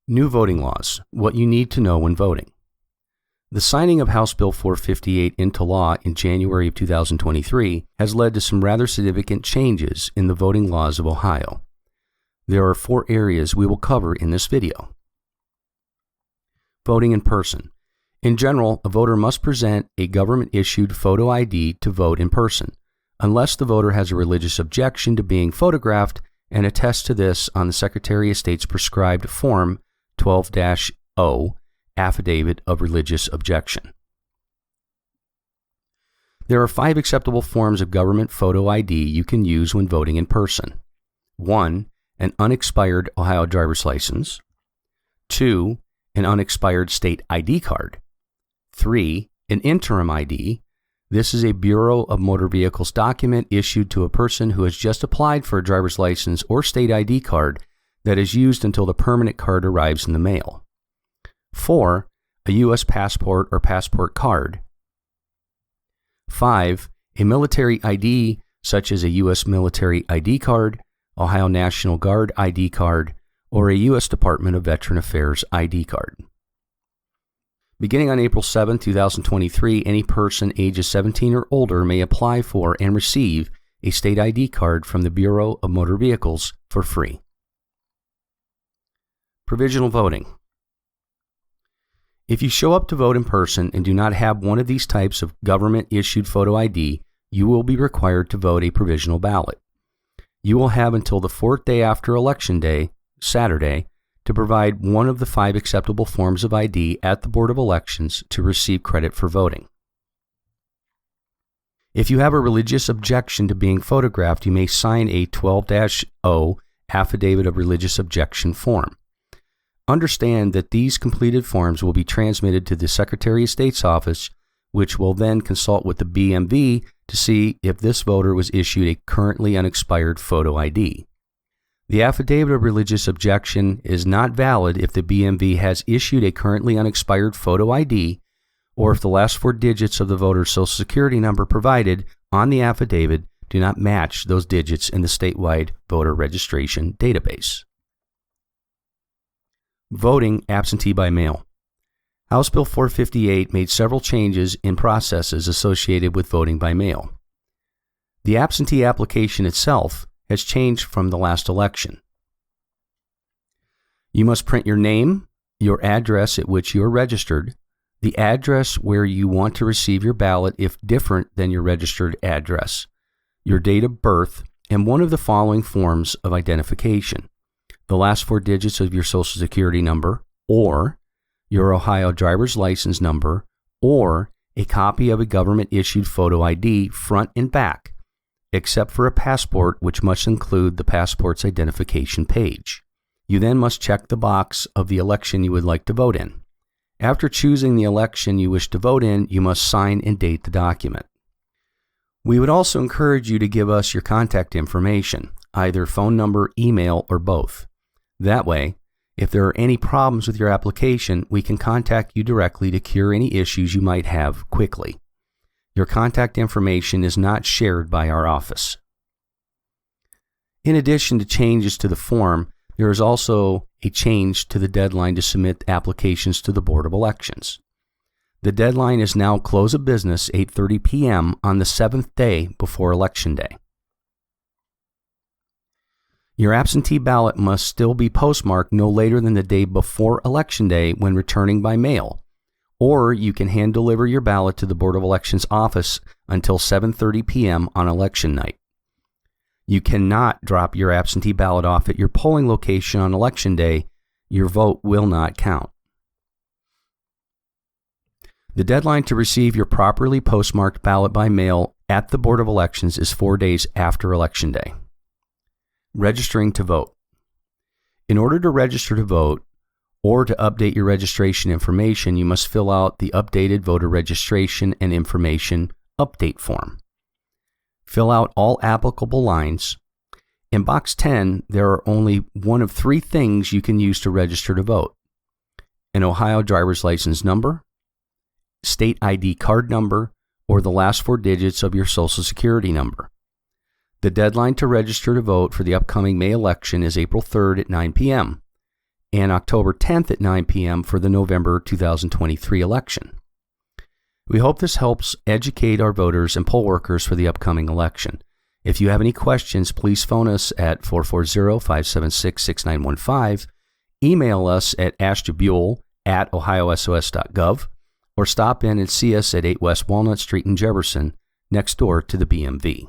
New voting laws, what you need to know when voting. The signing of House Bill 458 into law in January of 2023 has led to some rather significant changes in the voting laws of Ohio. There are 4 areas we will cover in this video. Voting in person. In general, a voter must present a government-issued photo ID to vote in person, unless the voter has a religious objection to being photographed and attests to this on the Secretary of State's prescribed Form 12-0, Affidavit of Religious Objection. There are 5 acceptable forms of government photo ID you can use when voting in person. 1. An unexpired Ohio driver's license. 2. An unexpired state ID card. 3. An interim ID. This is a Bureau of Motor Vehicles document issued to a person who has just applied for a driver's license or state ID card that is used until the permanent card arrives in the mail. 4. A U.S. passport or passport card. 5. A military ID such as a U.S. military ID card, Ohio National Guard ID card, or a U.S. Department of Veteran Affairs ID card. Beginning on April 7, 2023, any person ages 17 or older may apply for and receive a state ID card from the Bureau of Motor Vehicles for free. Provisional voting. If you show up to vote in person and do not have one of these types of government-issued photo ID, you will be required to vote a provisional ballot. You will have until the 4th day after Election Day, Saturday, to provide one of the 5 acceptable forms of ID at the Board of Elections to receive credit for voting. If you have a religious objection to being photographed, you may sign a 12-0 Affidavit of Religious Objection form. Understand that these completed forms will be transmitted to the Secretary of State's office, which will then consult with the BMV to see if this voter was issued a currently unexpired photo ID. The Affidavit of Religious Objection is not valid if the BMV has issued a currently unexpired photo ID or if the last 4 digits of the voter's Social Security number provided on the affidavit do not match those digits in the statewide voter registration database. Voting absentee by mail. House Bill 458 made several changes in processes associated with voting by mail. The absentee application itself has changed from the last election. You must print your name, your address at which you are registered, the address where you want to receive your ballot if different than your registered address, your date of birth, and one of the following forms of identification: the last 4 digits of your Social Security number, or your Ohio driver's license number, or a copy of a government-issued photo ID front and back, except for a passport, which must include the passport's identification page. You then must check the box of the election you would like to vote in. After choosing the election you wish to vote in, you must sign and date the document. We would also encourage you to give us your contact information, either phone number, email, or both. That way, if there are any problems with your application, we can contact you directly to cure any issues you might have quickly. Your contact information is not shared by our office. In addition to changes to the form, there is also a change to the deadline to submit applications to the Board of Elections. The deadline is now close of business 8:30 p.m. on the 7th day before Election Day. Your absentee ballot must still be postmarked no later than the day before Election Day when returning by mail, or you can hand deliver your ballot to the Board of Elections office until 7:30 p.m. on election night. You cannot drop your absentee ballot off at your polling location on Election Day. Your vote will not count. The deadline to receive your properly postmarked ballot by mail at the Board of Elections is 4 days after Election Day. Registering to vote. In order to register to vote or to update your registration information, you must fill out the updated voter registration and information update form. Fill out all applicable lines. In box 10, there are only one of 3 things you can use to register to vote: an Ohio driver's license number, state ID card number, or the last 4 digits of your Social Security number. The deadline to register to vote for the upcoming May election is April 3rd at 9 p.m. and October 10th at 9 p.m. for the November 2023 election. We hope this helps educate our voters and poll workers for the upcoming election. If you have any questions, please phone us at 440-576-6915, email us at ashtabula@ohiosos.gov, or stop in and see us at 8 West Walnut Street in Jefferson, next door to the BMV.